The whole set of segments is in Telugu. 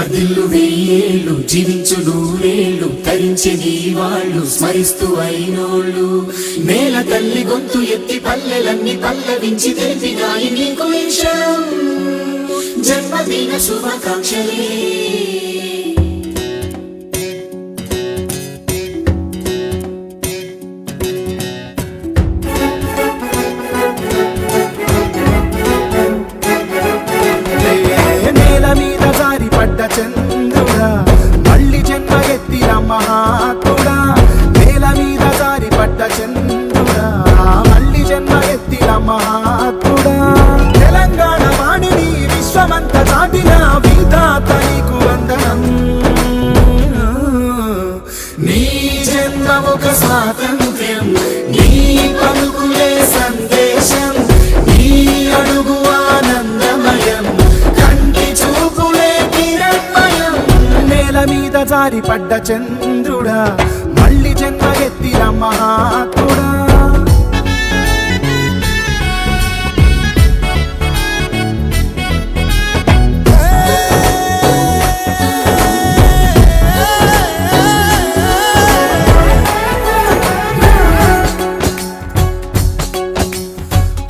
వర్ధిల్లు వెయ్యేళ్ళు జీవించు నూరేళ్ళు తరించే నీ వాళ్ళు స్మరిస్తూ అయినోళ్ళు నేల తల్లి గొంతు ఎత్తి పల్లెలన్నీ పల్లవించి తెలిపినాయి నీకు ఈ క్షణం జన్మదిన శుభాకాంక్షలే చంద్రుడా మళ్ళీ జన్మ ఎత్తిన మహాత్ముడా నేల మీద జారి పడ్డ చంద్రుడా మళ్ళీ జన్మ ఎత్తిన మహాత్ముడా తెలంగాణ వాణిని విశ్వమంత దాటిన విధాత నీకు వందనం నీ జన్మ ఒక స్వాతంత్ర్యం నీ పలుకులే సందేశం నీ అడుగు ఆనందమయం కంటి చూపులే నేల మీద జారి పడ్డ చంద్రుడా మళ్ళీ జన్మ ఎత్తిన మహాత్ముడా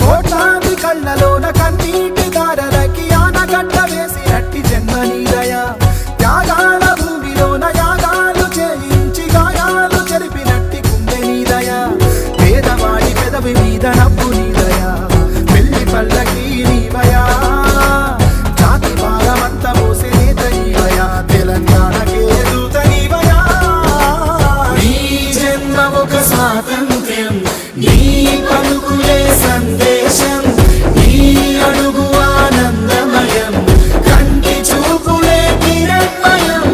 కోట్లాది కళ్ళలోన కన్నీటి దారలకి ఆనగడ్డ వేసినట్టి జన్మ నీదయా త్యాగాల భూమిలోన యాగాలు చేయించి గాయాలు చెరిపినట్టి గుండె నీదయా పేదవాడి పెదవి మీద నవ్వు నీదయా పెళ్లి పల్లకి నీవయా జాతి భారమంత మోసే నేత నీవయా తెలంగాణకే దూత నీవయా నీ జన్మ ఒక స్వాతంత్ర్యం నీ పలుకులే సందేశం నీ అడుగు ఆనందమయం కంటి చూపులే కిరణమయం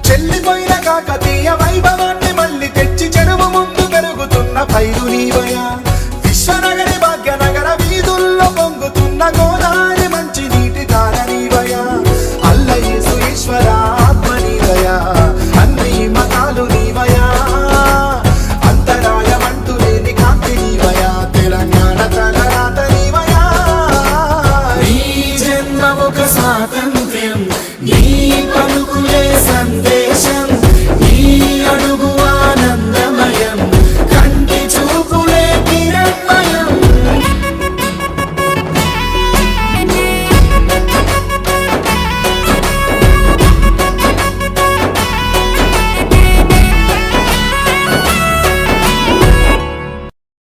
చెల్లిపోయిన కాకతీయ వైభవాన్ని మళ్ళీ తెచ్చి చెరువు ముందు పెరుగుతున్న పైరు నీవయా విశ్వనగరి భాగ్యనగర వీధుల్లో పొంగుతున్న గోదావరి మంచి నీటి ధార నీవయా అల్లయేసు ఈశ్వర ఆత్మ నీవయా అన్ని మతాలు నీవయా అంతరాయమంటూ లేని కాంతి నీవయా తెలంగాణ తలరాత నీవయా నీ జన్మ ఒక స్వాతంత్ర్యం నీ పలుకులే సందేశం